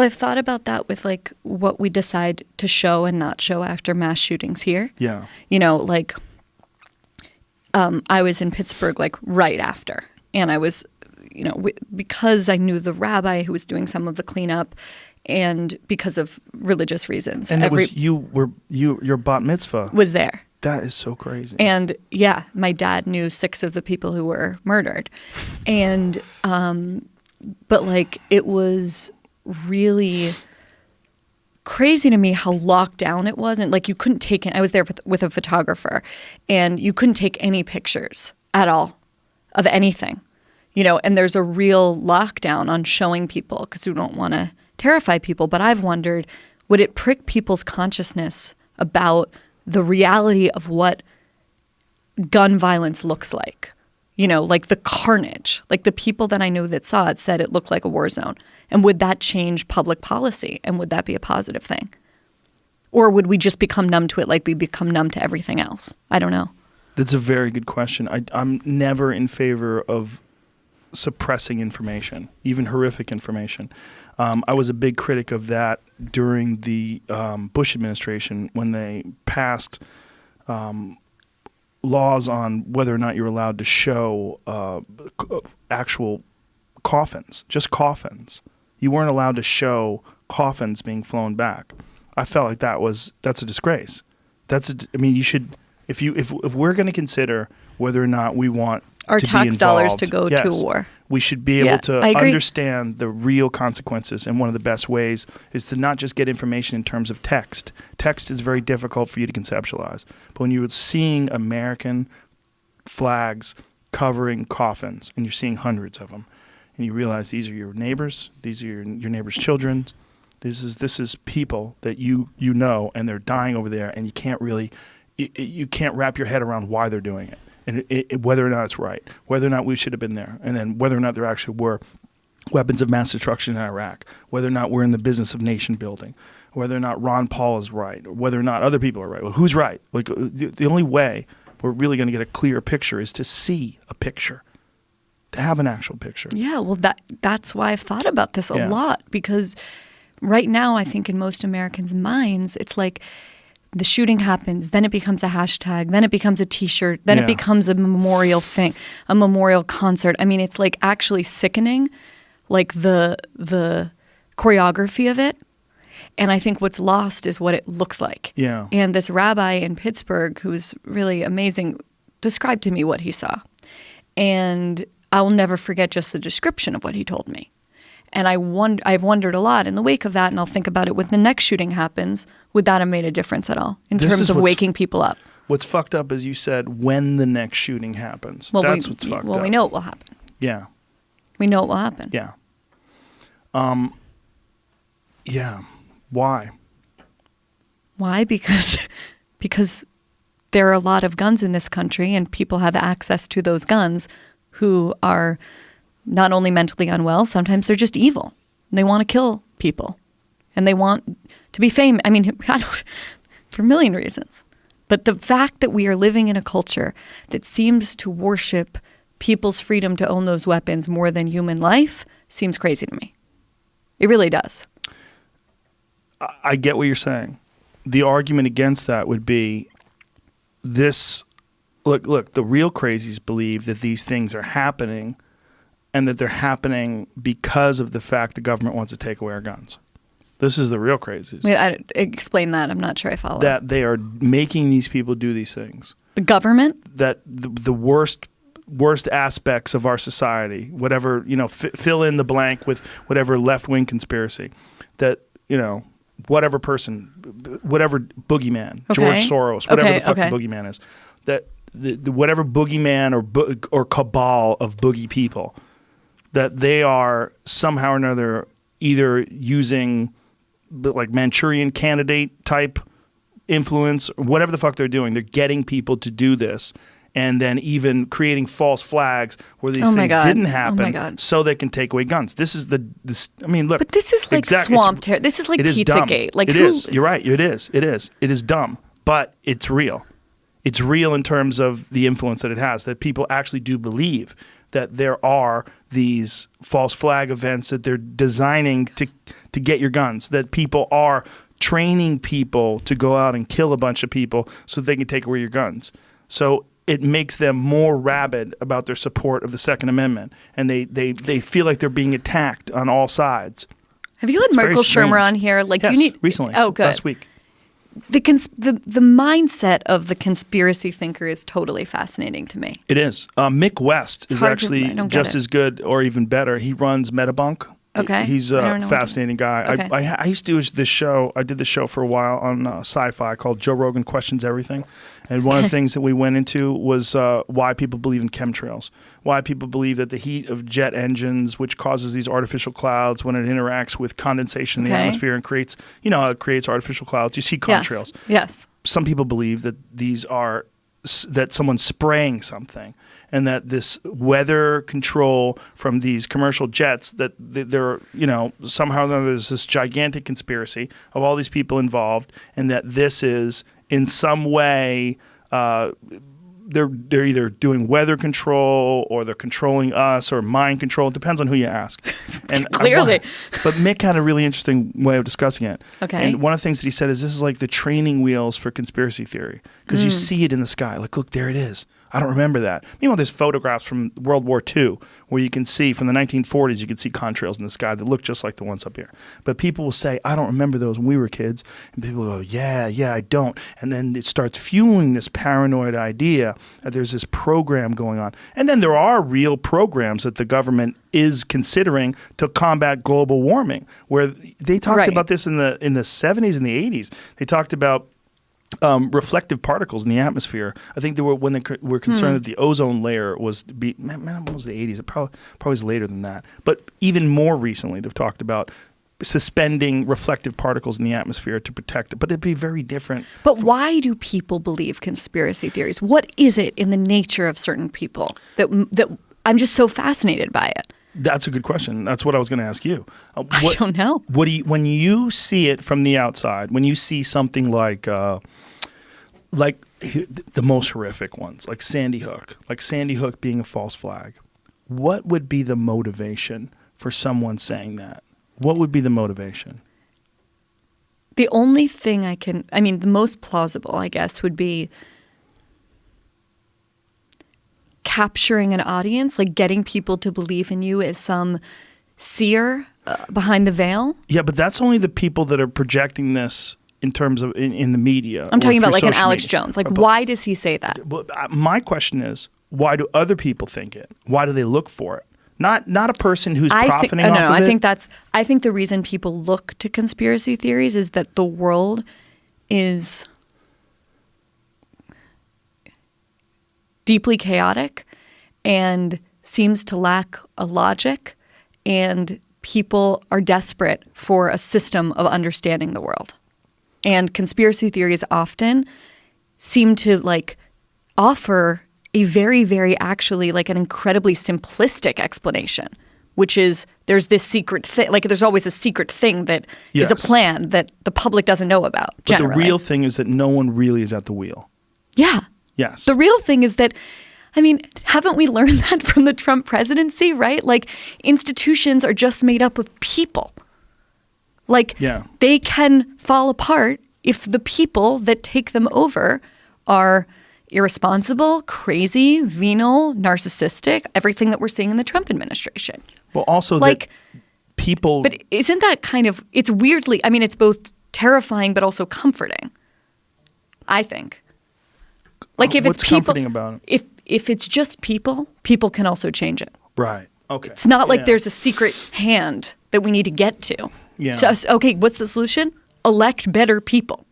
I've thought about that with like what we decide to show and not show after mass shootings here. Yeah. You know, like I was in Pittsburgh like right after, and I was, you know, because I knew the rabbi who was doing some of the cleanup, and because of religious reasons. And it was your bat mitzvah was there. That is so crazy. And yeah, my dad knew 6 of the people who were murdered, and but like it was really crazy to me how locked down it was, and like you couldn't take it. I was there with a photographer, and you couldn't take any pictures at all of anything, you know. And there's a real lockdown on showing people because we don't want to terrify people. But I've wondered, would it prick people's consciousness about the reality of what gun violence looks like? You know, like the carnage, like the people that I know that saw it said it looked like a war zone. And would that change public policy? And would that be a positive thing? Or would we just become numb to it like we become numb to everything else? I don't know. That's a very good question. I'm never in favor of suppressing information, even horrific information. I was a big critic of that during the Bush administration when they passed laws on whether or not you're allowed to show actual coffins, just coffins. You weren't allowed to show coffins being flown back. I felt like that's a disgrace. I mean, you should, if we're going to consider whether or not we want our to tax be involved, dollars to go to a war, we should be able to understand the real consequences. And one of the best ways is to not just get information in terms of text. Text is very difficult for you to conceptualize. But when you're seeing American flags covering coffins, and you're seeing hundreds of them, and you realize these are your neighbors, these are your neighbors' children, this is people that you know, and they're dying over there, and you can't really, you can't wrap your head around why they're doing it. And whether or not it's right, whether or not we should have been there, and then whether or not there actually were weapons of mass destruction in Iraq, whether or not we're in the business of nation building, whether or not Ron Paul is right, or whether or not other people are right. Well, who's right? Like the only way we're really going to get a clear picture is to see a picture, to have an actual picture. Yeah, well, that's why I've thought about this a lot, because right now I think in most Americans' minds it's like, the shooting happens, then it becomes a hashtag, then it becomes a T-shirt, then it becomes a memorial thing, a memorial concert. I mean, it's like actually sickening, like the choreography of it. And I think what's lost is what it looks like. Yeah. And this rabbi in Pittsburgh, who's really amazing, described to me what he saw. And I'll never forget just the description of what he told me. And I've wondered a lot in the wake of that, and I'll think about it when the next shooting happens. Would that have made a difference at all in terms of waking people up? What's fucked up is you said when the next shooting happens. Well, that's what's fucked up. Well, we know it will happen. Yeah. We know it will happen. Yeah. Yeah. Why? Why? Because there are a lot of guns in this country, and people have access to those guns who are not only mentally unwell, sometimes they're just evil. And they want to kill people. And they want to be famous. I mean, for a million reasons. But the fact that we are living in a culture that seems to worship people's freedom to own those weapons more than human life seems crazy to me. It really does. I get what you're saying. The argument against that would be this. Look, the real crazies believe that these things are happening and that they're happening because of the fact the government wants to take away our guns. This is the real crazies. Wait, explain that. I'm not sure I follow. That they are making these people do these things. The government? That the worst aspects of our society, whatever, fill in the blank with whatever left-wing conspiracy, that, whatever person, whatever boogeyman, George Soros, whatever the fuck the boogeyman is, that the whatever boogeyman or cabal of boogie people, that they are somehow or another either using like Manchurian Candidate type influence, or whatever the fuck they're doing. They're getting people to do this, and then even creating false flags where these things didn't happen, so they can take away guns. This is I mean, look. But this is like swamp terror. This is like Pizzagate. Like it is. You're right. It is. It is dumb, but it's real. It's real in terms of the influence that it has, that people actually do believe that there are these false flag events that they're designing to get your guns, that people are training people to go out and kill a bunch of people so they can take away your guns. So it makes them more rabid about their support of the Second Amendment, and they feel like they're being attacked on all sides. Have you had Michael Shermer on here? Like, yes, you need recently. Oh, good. Last week. The mindset of the conspiracy thinker is totally fascinating to me. It is. Mick West is actually just as good or even better. He runs Metabunk. Okay. He's a fascinating guy. Okay. I used to do this show. I did this show for a while on Sci-Fi called Joe Rogan Questions Everything. And one of the things that we went into was why people believe in chemtrails, why people believe that the heat of jet engines, which causes these artificial clouds when it interacts with condensation in the atmosphere and creates, it creates artificial clouds. You see contrails. Yes. Some people believe that that someone's spraying something, and that this weather control from these commercial jets, that there, somehow or another there's this gigantic conspiracy of all these people involved, and that this is in some way they're either doing weather control or they're controlling us or mind control. It depends on who you ask. And clearly. But Mick had a really interesting way of discussing it. Okay. And one of the things that he said is this is like the training wheels for conspiracy theory, because you see it in the sky. Like, look, there it is. I don't remember that. Meanwhile, there's photographs from World War II where you can see, from the 1940s, you can see contrails in the sky that look just like the ones up here. But people will say, I don't remember those when we were kids. And people go, yeah, I don't. And then it starts fueling this paranoid idea that there's this program going on. And then there are real programs that the government is considering to combat global warming, where they talked about this in the 70s and the 80s. They talked about reflective particles in the atmosphere. I think they were when they were concerned that the ozone layer was it was the 80s. It probably was later than that. But even more recently, they've talked about suspending reflective particles in the atmosphere to protect it. But it'd be very different. But why do people believe conspiracy theories? What is it in the nature of certain people that I'm just so fascinated by it? That's a good question. That's what I was going to ask you. I don't know. When you see it from the outside, when you see something like the most horrific ones, like Sandy Hook being a false flag, what would be the motivation for someone saying that? What would be the motivation? The only thing the most plausible, I guess, would be capturing an audience, like getting people to believe in you as some seer behind the veil. Yeah, but that's only the people that are projecting this in terms of in the media. I'm talking about like an Alex Jones. Like, why does he say that? My question is, why do other people think it? Why do they look for it? Not a person who's profiting off of it. I think the reason people look to conspiracy theories is that the world is deeply chaotic and seems to lack a logic, and people are desperate for a system of understanding the world. And conspiracy theories often seem to offer a very, very actually an incredibly simplistic explanation, which is there's this secret thing, there's always a secret thing that is a plan that the public doesn't know about generally. But the real thing is that no one really is at the wheel. Yeah. Yes. The real thing is that, haven't we learned that from the Trump presidency, right? Institutions are just made up of people. They can fall apart if the people that take them over are irresponsible, crazy, venal, narcissistic, everything that we're seeing in the Trump administration. Well, also that people... But isn't that it's weirdly, it's both terrifying but also comforting, I think. If what's it's people, comforting about it? If it's just people can also change it. Right. Okay. It's not like there's a secret hand that we need to get to. Yeah. So, okay, what's the solution? Elect better people.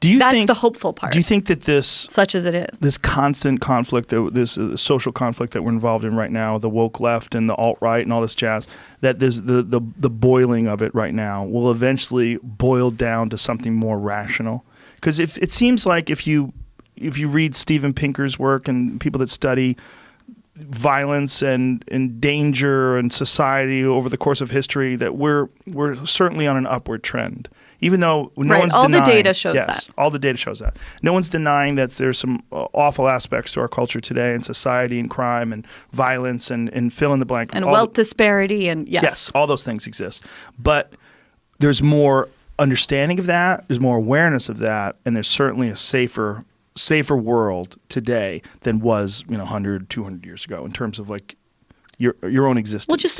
That's the hopeful part. Do you think that such as it is, this constant conflict, this social conflict that we're involved in right now, the woke left and the alt-right and all this jazz, that there's the boiling of it right now will eventually boil down to something more rational? Because it seems like if you read Steven Pinker's work and people that study violence and danger and society over the course of history, that we're certainly on an upward trend. Even though no one's all denying, the data shows that. All the data shows that. No one's denying that there's some awful aspects to our culture today, and society and crime and violence and fill in the blank. And wealth disparity and yes, all those things exist. But there's more understanding of that, there's more awareness of that, and there's certainly a safer world today than was 100, 200 years ago in terms of like your own existence. Well, just